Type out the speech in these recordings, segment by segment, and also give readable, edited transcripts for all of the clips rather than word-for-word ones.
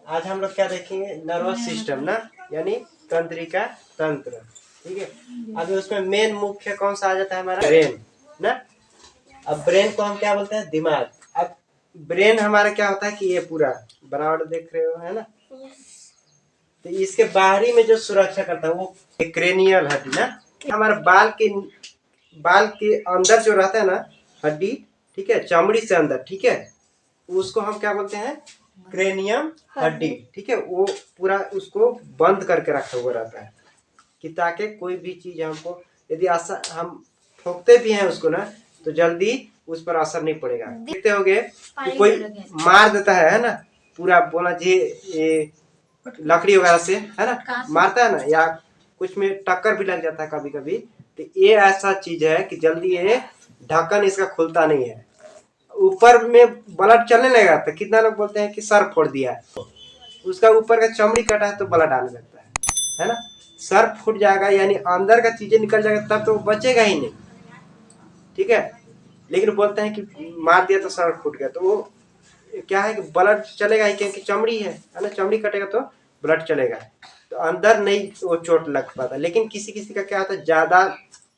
आज हम लोग क्या देखेंगे, नर्वस सिस्टम ना, यानी तंत्रिका तंत्र। ठीक है, अभी उसमें मेन मुख्य कौन सा आ जाता है, हमारा ब्रेन ना। अब ब्रेन को हम क्या बोलते हैं, दिमाग। अब ब्रेन हमारा क्या होता है कि ये पूरा बनावट देख रहे हो, है ना। तो इसके बाहरी में जो सुरक्षा करता है वो क्रेनियल हड्डी ना, हमारे बाल के अंदर जो रहता है ना हड्डी, ठीक है, चमड़ी से अंदर, ठीक है, उसको हम क्या बोलते हैं, क्रेनियम हड्डी। ठीक है, वो पूरा उसको बंद करके रखा हुआ रहता है कि ताकि कोई भी चीज हमको, यदि हम ठोकते भी हैं उसको ना, तो जल्दी उस पर असर नहीं पड़ेगा। देखते होगे कि कोई मार देता है ना, पूरा बोला जी ये लकड़ी वगैरह से, है ना, मारता है ना, या कुछ में टक्कर भी लग जाता है कभी कभी। तो ये ऐसा चीज है कि जल्दी ये ढक्कन इसका खुलता नहीं है, ऊपर में ब्लड चलने लगेगा तो कितना लोग बोलते हैं कि सर फोड़ दिया है, उसका ऊपर का चमड़ी कटा है तो ब्लड आने लगता है ना। सर फूट जाएगा यानी अंदर का चीजें निकल जाएगा, तब तो बचेगा ही नहीं। ठीक है, लेकिन बोलते हैं कि मार दिया तो सर फूट गया, तो वो क्या है कि ब्लड चलेगा ही, क्योंकि चमड़ी है ना, चमड़ी कटेगा तो ब्लड चलेगा, तो अंदर नहीं वो चोट लग पाता। लेकिन किसी किसी का क्या होता है, ज्यादा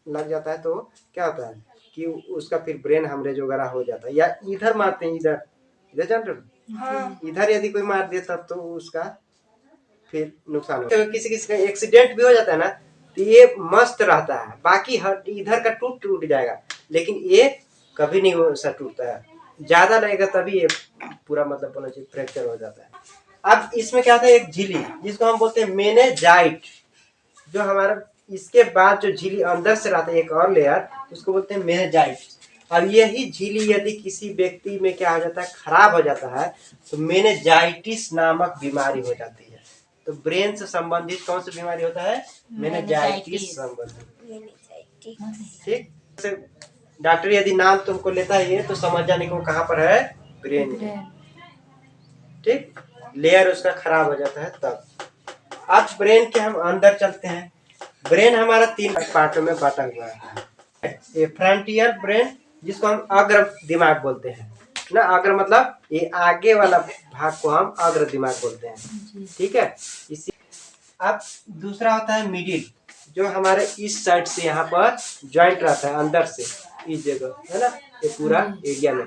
लग जाता है तो क्या होता है कि उसका फिर ब्रेन हेमरेज वगैरह हो जाता है, या इधर मारते हैं, इधर इधर जान रहे हो? हाँ। इधर यदि कोई मार दिया तब तो उसका फिर नुकसान होता है। किसी किसी का एक्सीडेंट भी हो जाता है ना, तो ये मस्त रहता है, बाकी हर इधर का टूट जाएगा, लेकिन ये कभी नहीं वैसा टूटता है, ज्यादा लगेगा तभी ये पूरा मतलब बोलना चाहिए फ्रैक्चर हो जाता है। अब इसमें क्या था, एक झिल्ली जिसको हम बोलते हैं मेनेजाइट, जो हमारा इसके बाद जो झिल्ली अंदर से रहता है एक और लेयर, उसको बोलते हैं मेनेजाइट। अब यही झिल्ली यदि किसी व्यक्ति में क्या हो जाता है, खराब हो जाता है, तो मेनेजाइटिस नामक बीमारी हो जाती है। तो ब्रेन से संबंधित कौन सी बीमारी होता है, मेनेजाइटिस संबंधित। ठीक, डॉक्टर यदि नाम तुमको लेता है ये, तो समझ जाने को कहाँ पर है, ब्रेन में। ठीक, लेयर उसका खराब हो जाता है तब। अब ब्रेन के हम अंदर चलते हैं। ब्रेन हमारा 3 पार्टों में बांटा हुआ है। ये फ्रंटियर ब्रेन, जिसको हम अग्र दिमाग बोलते हैं ना, अग्र मतलब ये आगे वाला भाग को हम अग्र दिमाग बोलते हैं। ठीक है, इसी। अब दूसरा होता है मिडिल, जो हमारे इस साइड से यहाँ पर ज्वाइंट रहता है, अंदर से इस जगह, है ना, ये पूरा एरिया में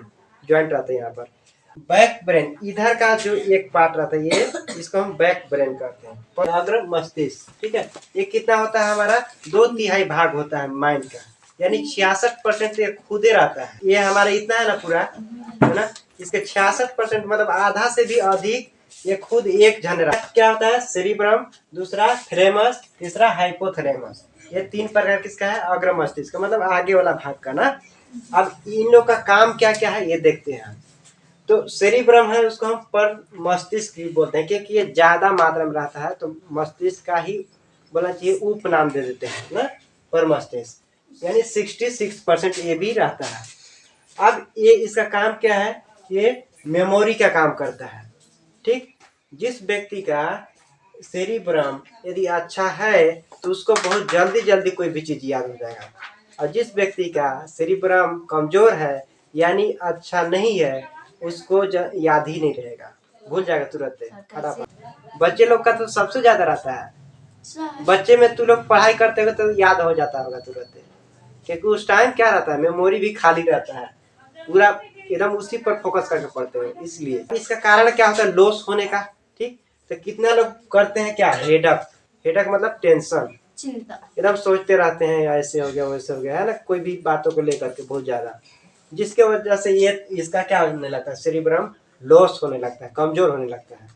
ज्वाइंट रहता है यहाँ पर। बैक ब्रेन, इधर का जो एक पार्ट रहता है ये, इसको हम बैक ब्रेन कहते हैं। अग्र मस्तिष्क, ठीक है, ये कितना होता है, हमारा 2/3 भाग होता है माइंड का, यानी 66% ये खुदे रहता है। ये हमारा इतना है ना पूरा, है ना, इसके 66% मतलब आधा से भी अधिक ये खुद एक जन रहा। क्या होता है, सेरिब्रम, दूसरा थैलेमस, तीसरा हाइपोथैलेमस। ये 3 प्रकार किसका है, अग्र मस्तिष्क, मतलब आगे वाला भाग का ना। अब इन लोग का काम क्या क्या है ये देखते हैं। तो सेरिब्रम है, उसको हम पर मस्तिष्क भी बोलते हैं, क्योंकि ये ज्यादा मात्रा में रहता है, तो मस्तिष्क का ही बोलना चाहिए उपनाम दे देते हैं ना, पर मस्तिष्क, यानी 66% ये भी रहता है। अब ये इसका काम क्या है, ये मेमोरी का काम करता है। ठीक, जिस व्यक्ति का सेरिब्रम यदि अच्छा है तो उसको बहुत जल्दी जल्दी कोई भी चीज याद हो जाएगा, और जिस व्यक्ति का सेरिब्रम कमजोर है यानी अच्छा नहीं है, उसको याद ही नहीं रहेगा, भूल जाएगा तुरंत फटाफट। बच्चे लोग का तो सबसे ज्यादा रहता है, बच्चे में तू लोग पढ़ाई करते हो तो याद हो जाता होगा तुरंत, क्योंकि उस टाइम क्या रहता है, मेमोरी भी खाली रहता है, पूरा एकदम उसी पर फोकस करके पढ़ते हैं। इसलिए इसका कारण क्या होता है, लॉस होने का। ठीक, तो कितना लोग करते हैं क्या, हेडक, हेडक मतलब टेंशन, एकदम सोचते रहते हैं ऐसे हो गया वैसे हो गया, है ना, कोई भी बातों को लेकर के बहुत ज्यादा, जिसके वजह से ये इसका क्या होने लगता है, सेरिब्रम लॉस होने लगता है, कमजोर होने लगता है।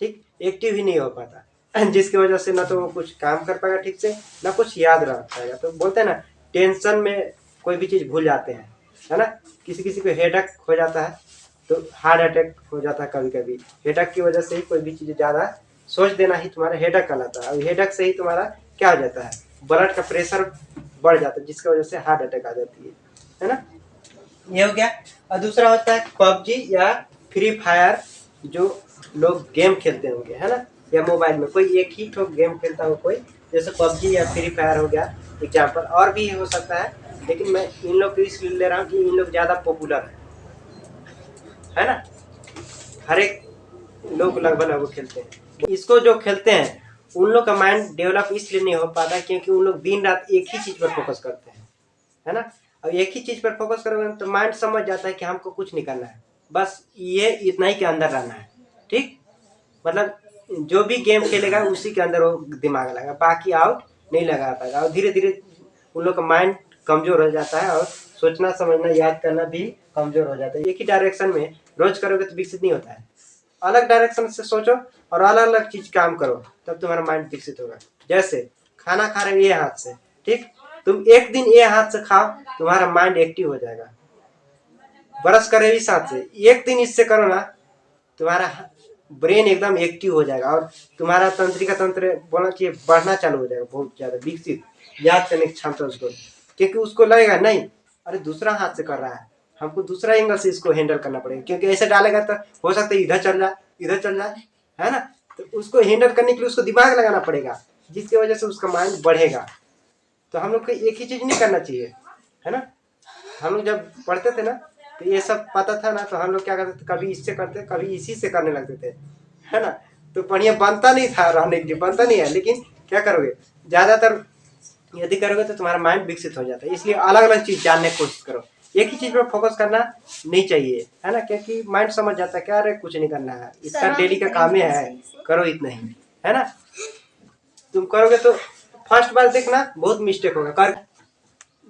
ठीक, एक्टिव ही नहीं हो पाता, जिसकी वजह से ना तो वो कुछ काम कर पाएगा ठीक से, ना कुछ याद रख पाएगा। तो बोलते हैं ना, टेंशन में कोई भी चीज भूल जाते हैं, है ना। किसी किसी को हेडक हो जाता है, तो हार्ट अटैक हो जाता है कभी कभी, हेडक की वजह से ही कोई भी चीज ज्यादा सोच देना ही तुम्हारा हेडक कहलाता है। अब हेडक से ही तुम्हारा क्या हो जाता है, ब्लड का प्रेशर बढ़ जाता है, जिसकी वजह से हार्ट अटैक आ जाती है ना। ये हो गया। और दूसरा होता है पबजी या फ्री फायर, जो लोग गेम खेलते होंगे, है ना, या मोबाइल में कोई एक ही ठो गेम खेलता हो कोई, जैसे पबजी या फ्री फायर हो गया एग्जाम्पल, और भी हो सकता है, लेकिन मैं इन लोग को इसलिए ले रहा हूँ कि इन लोग ज्यादा पॉपुलर है ना। हर एक लोग लगभग खेलते हैं। इसको जो खेलते हैं उन लोग का माइंड डेवलप इसलिए नहीं हो पाता क्योंकि उन लोग दिन रात एक ही चीज पर फोकस करते हैं, है ना। और एक ही चीज पर फोकस करोगे तो माइंड समझ जाता है कि हमको कुछ नहीं करना है, बस ये इतना ही के अंदर रहना है। ठीक, मतलब जो भी गेम खेलेगा उसी के अंदर वो दिमाग लगा, बाकी आउट नहीं लगा पाएगा। और धीरे धीरे उन लोग का माइंड कमजोर हो जाता है और सोचना समझना याद करना भी कमजोर हो जाता है। एक ही डायरेक्शन में रोज करोगे तो विकसित नहीं होता है। अलग डायरेक्शन से सोचो और अलग अलग चीज काम करो, तब तुम्हारा माइंड विकसित होगा। जैसे खाना खा रहे हो ये हाथ से, ठीक, तुम एक दिन ये हाथ से खाओ, तुम्हारा माइंड एक्टिव हो जाएगा। ब्रश करे इस हाथ से, एक दिन इससे करो ना, तुम्हारा ब्रेन एकदम एक्टिव हो जाएगा और तुम्हारा तंत्रिका तंत्र बोलना चाहिए बढ़ना चालू हो जाएगा, बहुत ज्यादा विकसित, याद करने की क्षमता उसको। क्योंकि उसको लगेगा नहीं अरे दूसरा हाथ से कर रहा है, हमको दूसरा एंगल से इसको हैंडल करना पड़ेगा, क्योंकि ऐसे डालेगा तो हो सकता है इधर चल जाए इधर चल जाए, है ना। तो उसको हैंडल करने के लिए उसको दिमाग लगाना पड़ेगा, जिसकी वजह से उसका माइंड बढ़ेगा। तो हम लोग को एक ही चीज नहीं करना चाहिए, है ना। हम लोग जब पढ़ते थे ना तो ये सब पता था ना, तो हम लोग क्या करते थे, कभी इससे करते कभी इसी से करने लगते थे, है ना। तो बढ़िया बनता नहीं था, रहने के लिए बनता नहीं है, लेकिन क्या करोगे, ज्यादातर यदि करोगे तो तुम्हारा माइंड विकसित हो जाता है। इसलिए अलग अलग चीज जानने की कोशिश करो, एक ही चीज पर फोकस करना नहीं चाहिए, है ना। क्योंकि माइंड समझ जाता है क्या अरे कुछ नहीं करना है, इसका डेली का काम ही है, करो इतना ही, है ना। तुम करोगे तो फर्स्ट बार देखना बहुत मिस्टेक होगा। कर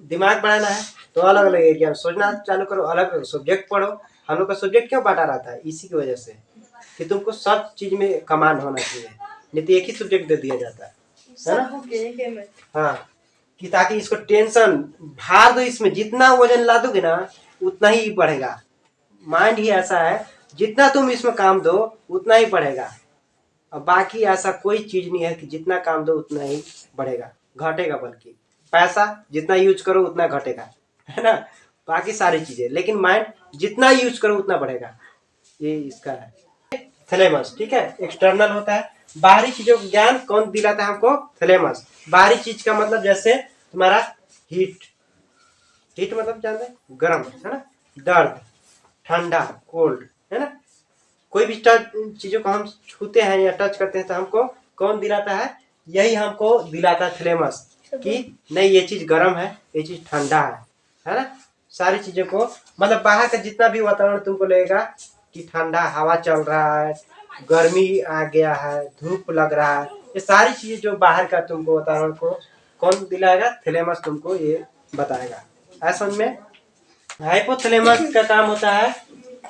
दिमाग बढ़ाना है तो अलग अलग एरिया में सोचना चालू करो, अलग अलग सब्जेक्ट पढ़ो। हम लोग का सब्जेक्ट क्यों बांटा रहता है, इसी की वजह से कि तुमको सब चीज में कमांड होना चाहिए, नहीं तो एक ही सब्जेक्ट दे दिया जाता है ना। हाँ, कि ताकि इसको टेंशन भार दो, इसमें जितना वजन ला दोगे ना उतना ही बढ़ेगा। माइंड ही ऐसा है, जितना तुम इसमें काम दो उतना ही बढ़ेगा। और बाकी ऐसा कोई चीज नहीं है कि जितना काम दो उतना ही बढ़ेगा, घटेगा। बल्कि पैसा जितना यूज करो उतना घटेगा, है ना। बाकी सारी चीजें, लेकिन माइंड जितना यूज करो उतना बढ़ेगा, ये इसका है थैलेमस। ठीक है, एक्सटर्नल होता है, बाहरी चीजों का ज्ञान कौन दिलाता है हमको, थैलेमस। बाहरी चीज का मतलब जैसे तुम्हारा हीट, हीट मतलब जानते हैं गर्म, है ना, दर्द, ठंडा, कोल्ड, है ना। कोई भी चीजों को हम छूते हैं या टच करते हैं तो हमको कौन दिलाता है, यही हमको दिलाता है थैलेमस, कि नहीं ये चीज गर्म है, ये चीज ठंडा है ना। सारी चीजों को मतलब बाहर का जितना भी वातावरण तुमको लगेगा कि ठंडा हवा चल रहा है, गर्मी आ गया है, धूप लग रहा है, ये सारी चीजें जो बाहर का तुमको वातावरण को कौन दिलाएगा, थैलेमस तुमको ये बताएगा। ऐसा में हाइपोथैलेमस का काम होता है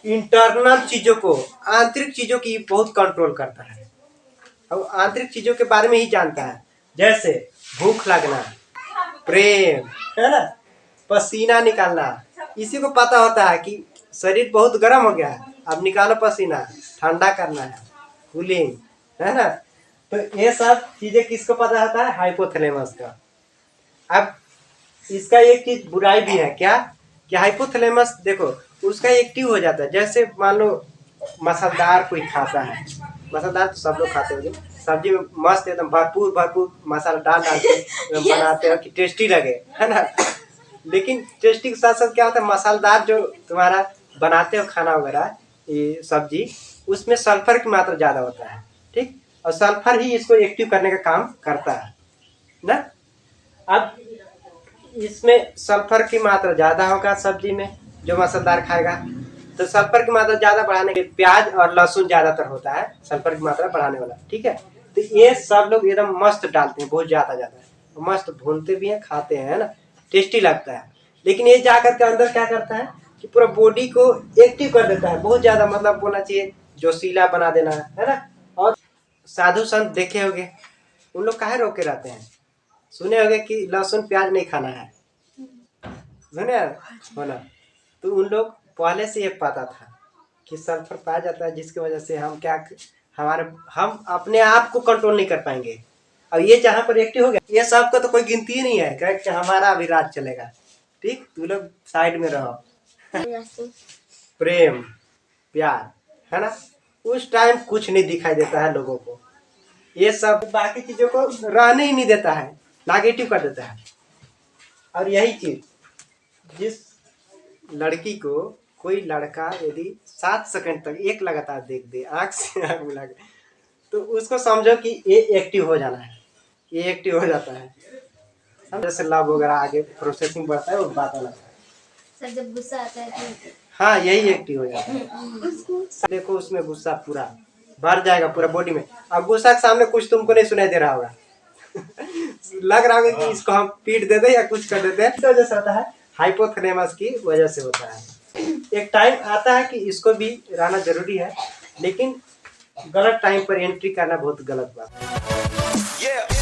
इंटरनल चीजों को, आंतरिक चीजों की बहुत कंट्रोल करता है और आंतरिक चीजों के बारे में ही जानता है। जैसे भूख लगना, प्रेम, है ना, पसीना निकालना, इसी को पता होता है कि शरीर बहुत गर्म हो गया है, अब निकालो पसीना, ठंडा करना है, कूलिंग, है ना। तो ये सब चीजें किसको पता होता है, हाइपोथैलेमस का। अब इसका एक चीज बुराई भी है क्या, कि हाइपोथैलेमस देखो उसका एक्टिव हो जाता है। जैसे मान लो मसालेदार कोई खाता है, मसालेदार तो सब लोग खाते होंगे, सब्जी में मस्त एकदम भरपूर भरपूर मसाला डाल डाल के एकदम बनाते हो कि टेस्टी लगे, है ना। लेकिन टेस्टी के साथ साथ क्या होता है, मसालेदार जो तुम्हारा बनाते हो खाना वगैरह ये सब्जी, उसमें सल्फर की मात्रा ज्यादा होता है, ठीक। और सल्फर ही इसको एक्टिव करने का काम करता है ना। अब इसमें सल्फर की मात्रा ज्यादा होगा सब्जी में, जो मसालेदार खाएगा तो सल्फर की मात्रा ज्यादा बढ़ाने के प्याज और लहसुन ज्यादातर होता है सल्फर की मात्रा बढ़ाने वाला, ठीक है। तो ये सब लोग एकदम मस्त डालते हैं, बहुत ज्यादा ज्यादा मस्त भूनते भी हैं, खाते हैं, है ना, टेस्टी लगता है। लेकिन ये जाकर के अंदर क्या करता है कि पूरा बॉडी को एक्टिव कर देता है, बहुत ज्यादा, मतलब बोलना चाहिए जोशीला बना देना, है ना। और साधु संत देखे होंगे, उन लोग काहे रोके रहते हैं, सुने होंगे कि लहसुन प्याज नहीं खाना है, सुने हो ना। तो उन लोग पहले से ये पता था कि सल्फर पाया जाता है, जिसकी वजह से हम क्या, हमारे हम अपने आप को कंट्रोल नहीं कर पाएंगे। और ये जहाँ पर एक्टिव हो गया, ये सब का तो कोई गिनती ही नहीं है कि हमारा अभी राज चलेगा, ठीक। तू लोग साइड में रहो। प्रेम, प्यार, है ना, उस टाइम कुछ नहीं दिखाई देता है लोगों को, ये सब बाकी चीजों को रहने ही नहीं देता है, नेगेटिव कर देता है। और यही चीज जिस लड़की को कोई लड़का यदि 7 सेकंड तक एक लगातार देख दे, आंख से आंख मिला के, तो उसको समझो कि ये एक्टिव हो जाना है, ये एक्टिव हो जाता है। जैसे लव वगैरह आगे प्रोसेसिंग बढ़ता है, वो बात अलग है। सर जब गुस्सा आता है तो हाँ, यही एक्टिव हो जाता है। देखो उसमें गुस्सा पूरा भर जाएगा पूरा बॉडी में। अब गुस्सा के सामने कुछ तुमको नहीं सुनाई दे रहा होगा। लग रहा होगा कि इसको हम पीट देते या कुछ कर देते हैं। इस वजह से होता है, हाइपोथैलेमस की वजह से होता है। एक टाइम आता है कि इसको भी रहना जरूरी है, लेकिन गलत टाइम पर एंट्री करना बहुत गलत बात है।